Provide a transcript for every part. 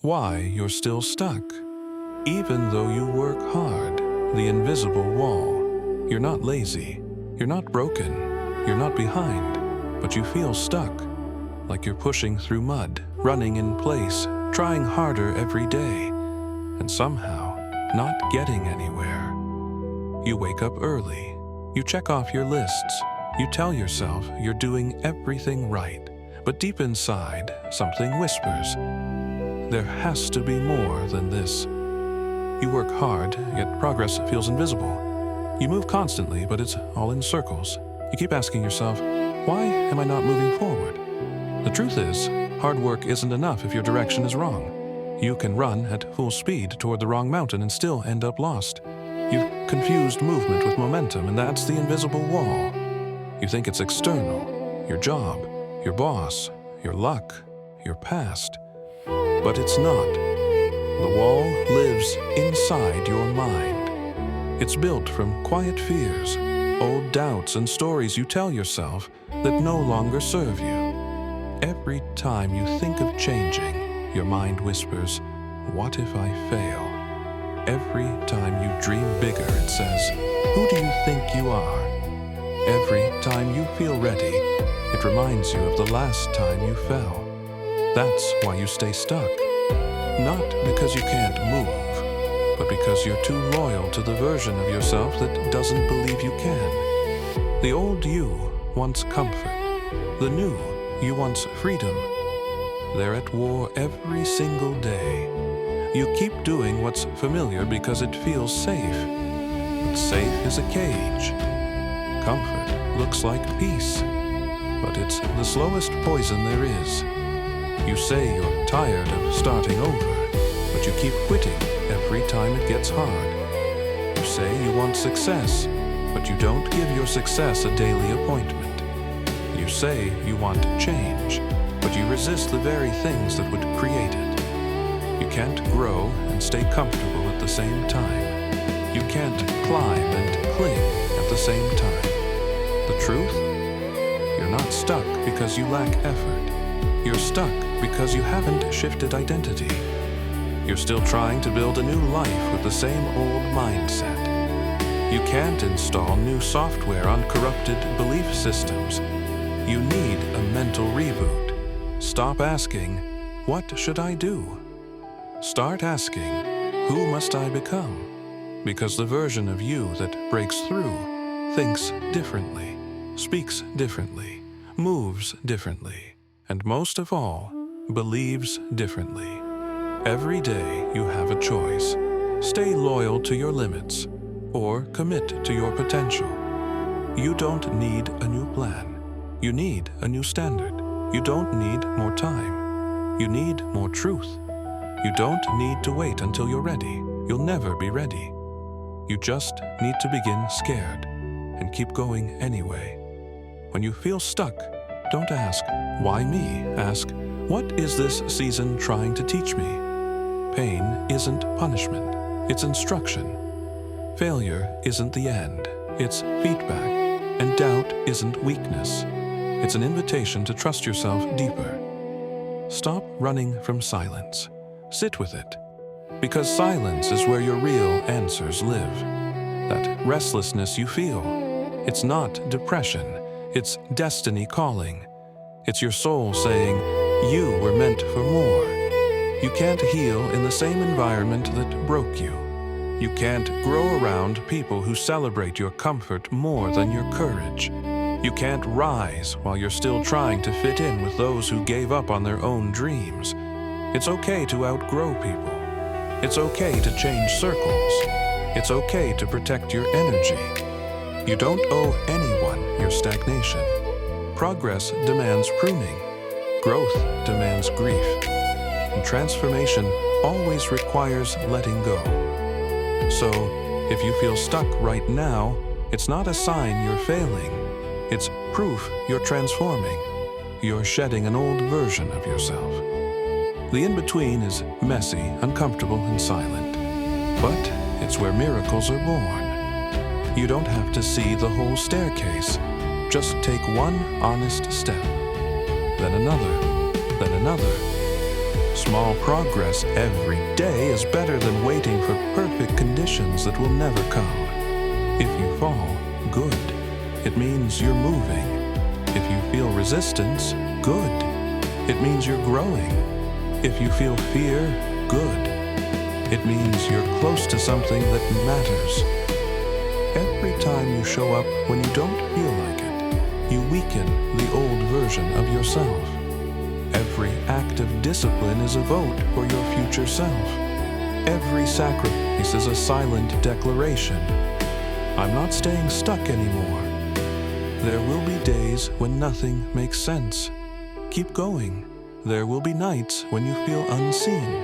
why you're still stuck. Even though you work hard, the invisible wall. You're not lazy, you're not broken, you're not behind, but you feel stuck, like you're pushing through mud, running in place, trying harder every day, and somehow not getting anywhere. You wake up early, you check off your lists, you tell yourself you're doing everything right, but deep inside, something whispers, there has to be more than this. You work hard, yet progress feels invisible. You move constantly, but it's all in circles. You keep asking yourself, why am I not moving forward? The truth is, hard work isn't enough if your direction is wrong. You can run at full speed toward the wrong mountain and still end up lost. You've confused movement with momentum, and that's the invisible wall. You think it's external, your job, your boss, your luck, your past. But it's not. The wall lives inside your mind. It's built from quiet fears, old doubts and stories you tell yourself that no longer serve you. Every time you think of changing, your mind whispers, what if I fail? Every time you dream bigger, it says, who do you think you are? Every time you feel ready, it reminds you of the last time you fell. That's why you stay stuck. Not because you can't move, but because you're too loyal to the version of yourself that doesn't believe you can. The old you wants comfort. The new you wants freedom. They're at war every single day. You keep doing what's familiar because it feels safe. But safe is a cage. Comfort looks like peace, but it's the slowest poison there is. You say you're tired of starting over, but you keep quitting every time it gets hard. You say you want success, but you don't give your success a daily appointment. You say you want change, but you resist the very things that would create it. You can't grow and stay comfortable at the same time. You can't climb and cling at the same time. The truth? You're not stuck because you lack effort. You're stuck because you haven't shifted identity. You're still trying to build a new life with the same old mindset. You can't install new software on corrupted belief systems. You need a mental reboot. Stop asking, what should I do? Start asking, who must I become? Because the version of you that breaks through thinks differently, speaks differently, moves differently, and most of all, believes differently. Every day you have a choice. Stay loyal to your limits or commit to your potential. You don't need a new plan. You need a new standard. You don't need more time. You need more truth. You don't need to wait until you're ready. You'll never be ready. You just need to begin scared and keep going anyway. When you feel stuck, don't ask, why me? Ask, what is this season trying to teach me? Pain isn't punishment, it's instruction. Failure isn't the end, it's feedback. And doubt isn't weakness. It's an invitation to trust yourself deeper. Stop running from silence. Sit with it. Because silence is where your real answers live. That restlessness you feel, it's not depression, it's destiny calling. It's your soul saying, you were meant for more. You can't heal in the same environment that broke you. You can't grow around people who celebrate your comfort more than your courage. You can't rise while you're still trying to fit in with those who gave up on their own dreams. It's okay to outgrow people. It's okay to change circles. It's okay to protect your energy. You don't owe anyone your stagnation. Progress demands pruning. Growth demands grief. And transformation always requires letting go. So, if you feel stuck right now, it's not a sign you're failing. It's proof you're transforming. You're shedding an old version of yourself. The in-between is messy, uncomfortable, and silent. But it's where miracles are born. You don't have to see the whole staircase. Just take one honest step, then another, Small progress every day is better than waiting for perfect conditions that will never come. If you fall, good. It means you're moving. If you feel resistance, good. It means you're growing. If you feel fear, good. It means you're close to something that matters. Every time you show up when you don't feel like it, you weaken the old version of yourself. Every act of discipline is a vote for your future self. Every sacrifice is a silent declaration. I'm not staying stuck anymore. There will be days when nothing makes sense. Keep going. There will be nights when you feel unseen.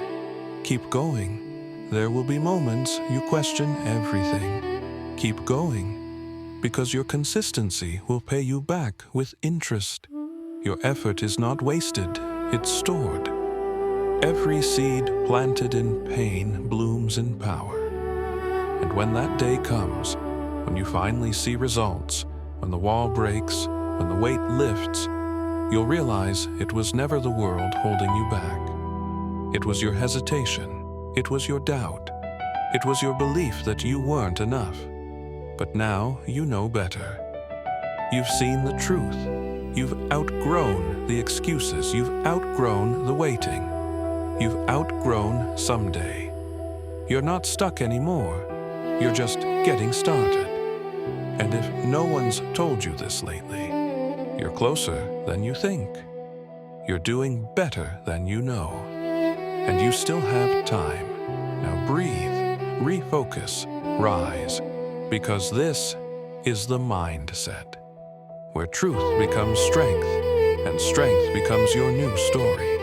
Keep going. There will be moments you question everything. Keep going, because your consistency will pay you back with interest. Your effort is not wasted, it's stored. Every seed planted in pain blooms in power. And when that day comes, when you finally see results, when the wall breaks, when the weight lifts, you'll realize it was never the world holding you back. It was your hesitation. It was your doubt. It was your belief that you weren't enough. But now you know better. You've seen the truth. You've outgrown the excuses. You've outgrown the waiting. You've outgrown someday. You're not stuck anymore. You're just getting started. And if no one's told you this lately, you're closer than you think. You're doing better than you know. And you still have time. Now breathe, refocus, rise, because this is the mindset, where truth becomes strength, and strength becomes your new story.